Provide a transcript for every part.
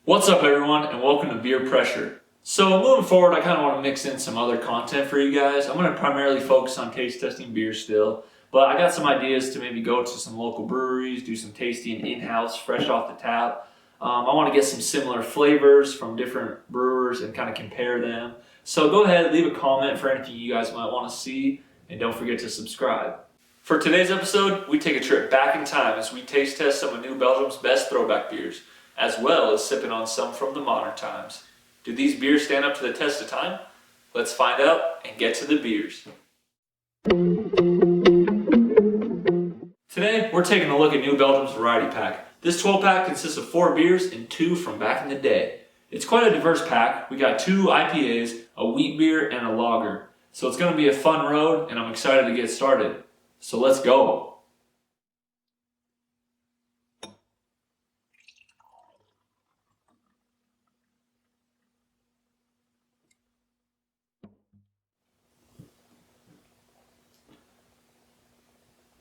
What's up everyone, and welcome to Beer Pressure. So moving forward, I kind of want to mix in some other content for you guys. I'm going to primarily focus on taste testing beer still, but I got some ideas to maybe go to some local breweries, do some tasting in-house, fresh off the tap. I want to get some similar flavors from different brewers and kind of compare them. So go ahead, leave a comment for anything you guys might want to see, and don't forget to subscribe. For today's episode, we take a trip back in time as we taste test some of New Belgium's best throwback beers, as well as sipping on some from the modern times. Do these beers stand up to the test of time? Let's find out and get to the beers. Today, we're taking a look at New Belgium's variety pack. This 12-pack consists of 4 beers and 2 from back in the day. It's quite a diverse pack. We got 2 IPAs, a wheat beer, and a lager. So it's going to be a fun road, and I'm excited to get started. So let's go.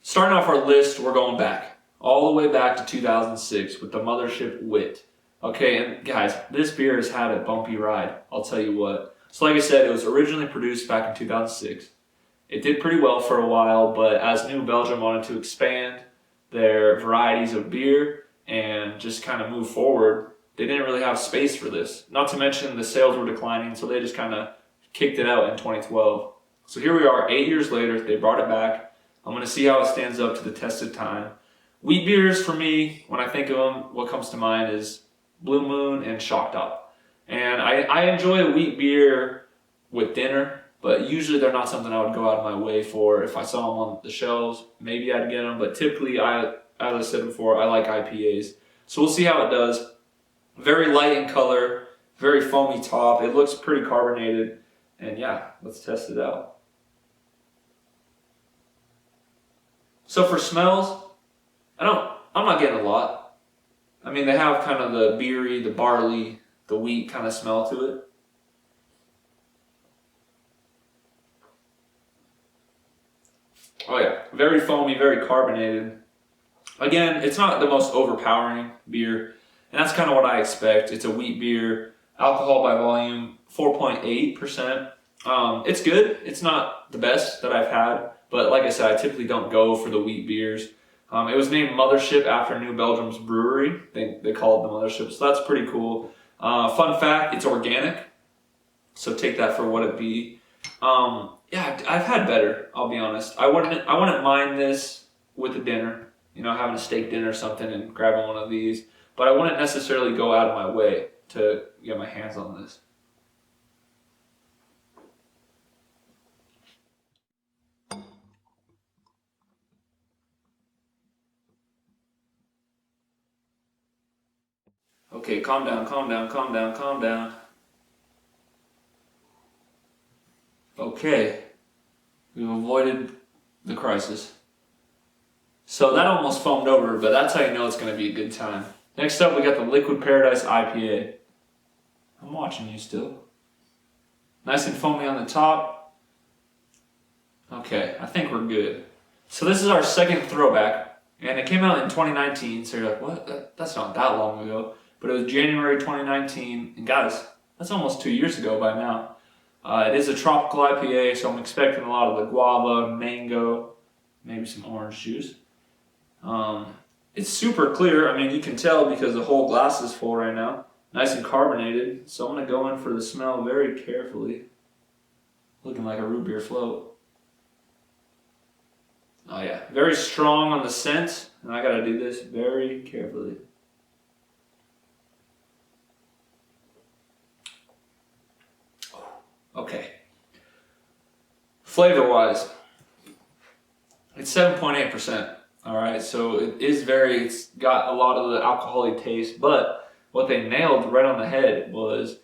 Starting off our list, we're going back. All the way back to 2006 with the Mothership Wit. Okay, and guys, this beer has had a bumpy ride, I'll tell you what. So like I said, it was originally produced back in 2006. It did pretty well for a while, but as New Belgium wanted to expand their varieties of beer and just kind of move forward, they didn't really have space for this. Not to mention the sales were declining, so they just kind of kicked it out in 2012. So here we are, 8 years later, they brought it back. I'm going to see how it stands up to the test of time. Wheat beers, for me, when I think of them, what comes to mind is Blue Moon and Shock Top. And I enjoy a wheat beer with dinner, but usually they're not something I would go out of my way for. If I saw them on the shelves, maybe I'd get them, but typically, as I said before, I like IPAs. So we'll see how it does. Very light in color, very foamy top. It looks pretty carbonated, and yeah, let's test it out. So for smells, I'm not getting a lot. I mean, they have kind of the beery, the barley, the wheat kind of smell to it. Oh yeah, very foamy, very carbonated. Again, it's not the most overpowering beer, and that's kind of what I expect. It's a wheat beer, alcohol by volume, 4.8%. It's good. It's not the best that I've had. But like I said, I typically don't go for the wheat beers. It was named Mothership after New Belgium's brewery. They call it the Mothership, so that's pretty cool. Fun fact, it's organic, so take that for what it be. Yeah, I've had better, I'll be honest. I wouldn't mind this with a dinner, having a steak dinner or something and grabbing one of these, but I wouldn't necessarily go out of my way to get my hands on this. Okay, calm down, calm down, calm down, calm down. Okay, we've avoided the crisis. So that almost foamed over, but that's how you know it's going to be a good time. Next up, we got the Liquid Paradise IPA. I'm watching you still. Nice and foamy on the top. Okay, I think we're good. So this is our second throwback, and it came out in 2019, so you're like, what? That's not that long ago. But it was January 2019, and guys, that's almost 2 years ago by now. It is a tropical IPA, so I'm expecting a lot of the guava, mango, maybe some orange juice. It's super clear. I mean, you can tell because the whole glass is full right now. Nice and carbonated, so I'm going to go in for the smell very carefully. Looking like a root beer float. Oh yeah, very strong on the scent, and I got to do this very carefully. Okay. Flavor-wise, it's 7.8%. All right, so it's got a lot of the alcoholic taste, but what they nailed right on the head was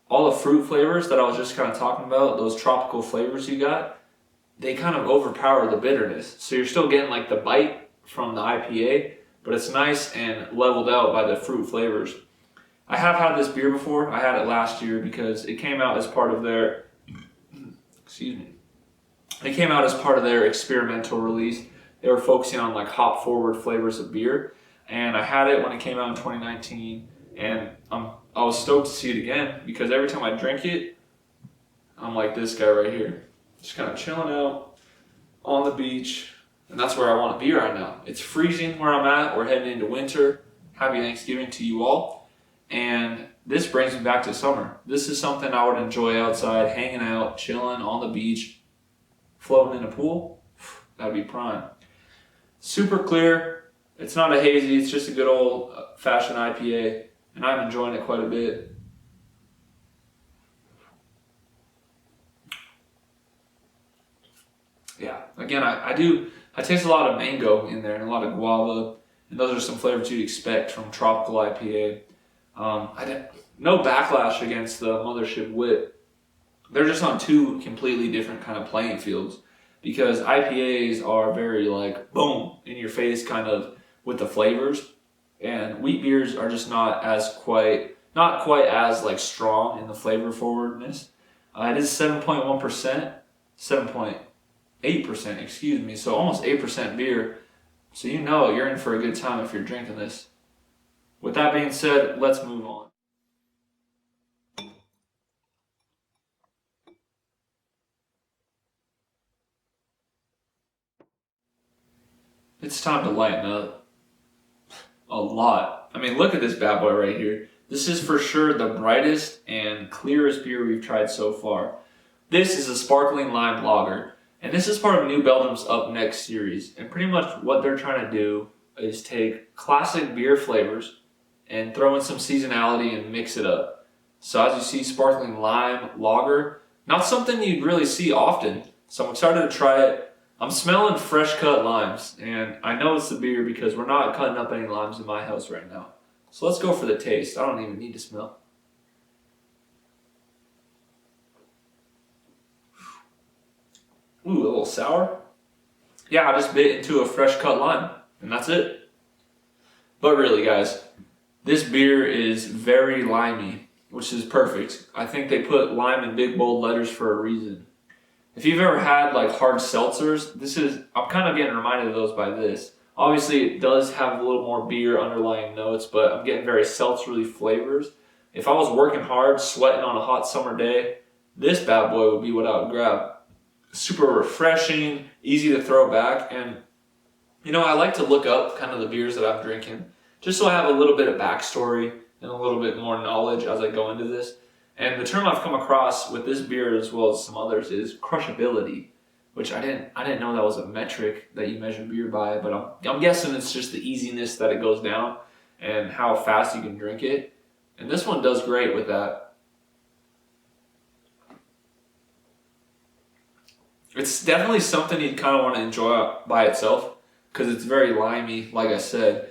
all the fruit flavors that I was just kind of talking about, those tropical flavors you got, they kind of overpower the bitterness. So you're still getting like the bite from the IPA, but it's nice and leveled out by the fruit flavors. I have had this beer before. I had it last year because it came out as part of their, It came out as part of their experimental release. They were focusing on like hop forward flavors of beer. And I had it when it came out in 2019. And I was stoked to see it again because every time I drink it, I'm like this guy right here, just kind of chilling out on the beach. And that's where I want to be right now. It's freezing where I'm at. We're heading into winter. Happy Thanksgiving to you all. And this brings me back to summer. This is something I would enjoy outside, hanging out, chilling on the beach, floating in a pool. That'd be prime. Super clear. It's not a hazy. It's just a good old fashioned IPA. And I'm enjoying it quite a bit. Yeah, again, I taste a lot of mango in there and a lot of guava, and those are some flavors you'd expect from tropical IPA. No backlash against the Mothership Wit. They're just on two completely different kind of playing fields, because IPAs are very like boom in your face kind of with the flavors, and wheat beers are just not quite as like strong in the flavor forwardness. It is 7.1%, 7.8%, excuse me, so almost 8% beer. So you know you're in for a good time if you're drinking this. With that being said, let's move on. It's time to lighten up. A lot. I mean, look at this bad boy right here. This is for sure the brightest and clearest beer we've tried so far. This is a sparkling lime lager, and this is part of New Belgium's Up Next series. And pretty much what they're trying to do is take classic beer flavors and throw in some seasonality and mix it up. So as you see, sparkling lime lager, not something you'd really see often. So I'm excited to try it. I'm smelling fresh cut limes, and I know it's the beer because we're not cutting up any limes in my house right now. So let's go for the taste. I don't even need to smell. Ooh, a little sour. Yeah, I just bit into a fresh cut lime, and that's it. But really, guys, this beer is very limey, which is perfect. I think they put lime in big bold letters for a reason. If you've ever had like hard seltzers, I'm kind of getting reminded of those by this. Obviously, it does have a little more beer underlying notes, but I'm getting very seltzery flavors. If I was working hard, sweating on a hot summer day, this bad boy would be what I would grab. Super refreshing, easy to throw back, and you know, I like to look up kind of the beers that I'm drinking, just so I have a little bit of backstory and a little bit more knowledge as I go into this. And the term I've come across with this beer as well as some others is crushability, which I didn't know that was a metric that you measure beer by, but I'm guessing it's just the easiness that it goes down and how fast you can drink it. And this one does great with that. It's definitely something you'd kind of want to enjoy by itself because it's very limey, like I said.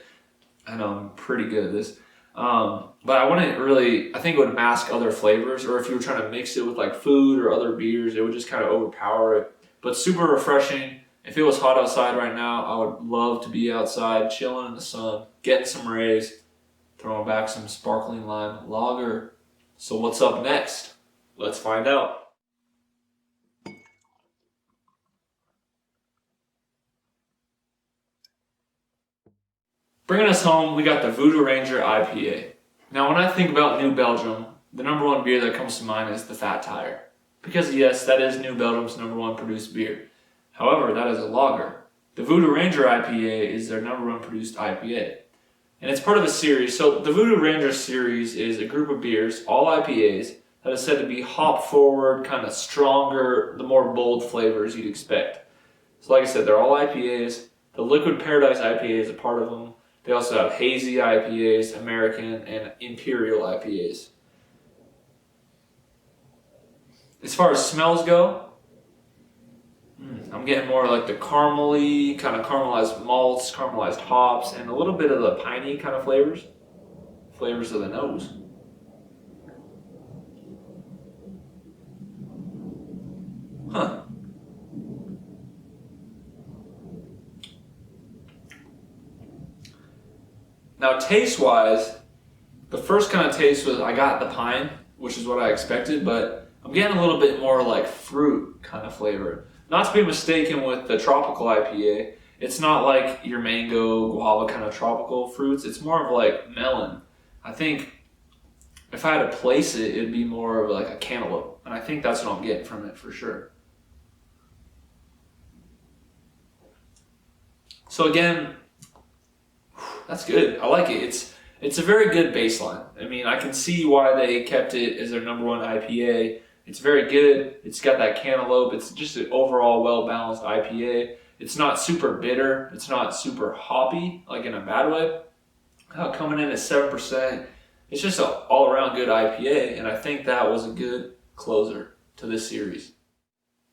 I know I'm pretty good at this. But I think it would mask other flavors, or if you were trying to mix it with like food or other beers, it would just kind of overpower it. But super refreshing. If it was hot outside right now, I would love to be outside, chilling in the sun, getting some rays, throwing back some sparkling lime lager. So what's up next? Let's find out. Bringing us home, we got the Voodoo Ranger IPA. Now, when I think about New Belgium, the number one beer that comes to mind is the Fat Tire. Because yes, that is New Belgium's number one produced beer. However, that is a lager. The Voodoo Ranger IPA is their number one produced IPA. And it's part of a series. So the Voodoo Ranger series is a group of beers, all IPAs, that is said to be hop forward, kind of stronger, the more bold flavors you'd expect. So like I said, they're all IPAs. The Liquid Paradise IPA is a part of them. They also have hazy IPAs, American, and Imperial IPAs. As far as smells go, I'm getting more like the caramely, kind of caramelized malts, caramelized hops, and a little bit of the piney kind of flavors. Flavors of the nose. Huh. Now, taste-wise, the first kind of taste was I got the pine, which is what I expected, but I'm getting a little bit more like fruit kind of flavor. Not to be mistaken with the tropical IPA. It's not like your mango, guava kind of tropical fruits. It's more of like melon. I think if I had to place it, it'd be more of like a cantaloupe. And I think that's what I'm getting from it for sure. So again, that's good. I like it. It's a very good baseline. I mean, I can see why they kept it as their #1 IPA. It's very good. It's got that cantaloupe. It's just an overall well-balanced IPA. It's not super bitter. It's not super hoppy, like in a bad way. Coming in at 7%. It's just an all-around good IPA, and I think that was a good closer to this series.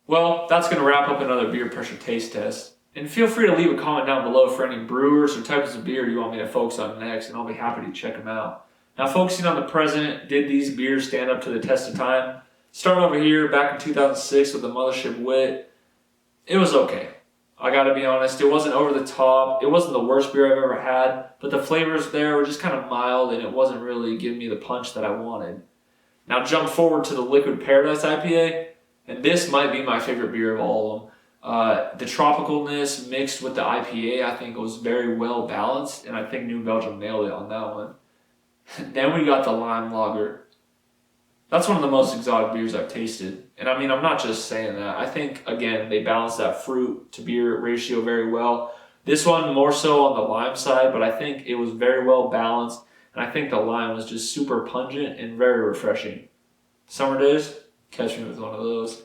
Well, that's going to wrap up another beer pressure taste test. And feel free to leave a comment down below for any brewers or types of beer you want me to focus on next, and I'll be happy to check them out. Now, focusing on the present, did these beers stand up to the test of time? Starting over here, back in 2006 with the Mothership Wit, it was okay. I gotta be honest, it wasn't over the top. It wasn't the worst beer I've ever had, but the flavors there were just kind of mild, and it wasn't really giving me the punch that I wanted. Now, jump forward to the liquid Paradise IPA, and this might be my favorite beer of all of them. The tropicalness mixed with the IPA, I think, was very well balanced, and I think New Belgium nailed it on that one. Then we got the lime lager. That's one of the most exotic beers I've tasted. And I mean, I'm not just saying that. I think, again, they balanced that fruit to beer ratio very well. This one more so on the lime side, but I think it was very well balanced, and I think the lime was just super pungent and very refreshing. Summer days, catch me with one of those.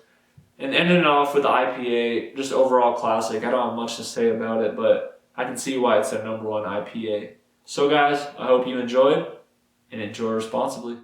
And ending it off with the IPA, just overall classic. I don't have much to say about it, but I can see why it's their #1 IPA. So guys, I hope you enjoyed, and enjoy responsibly.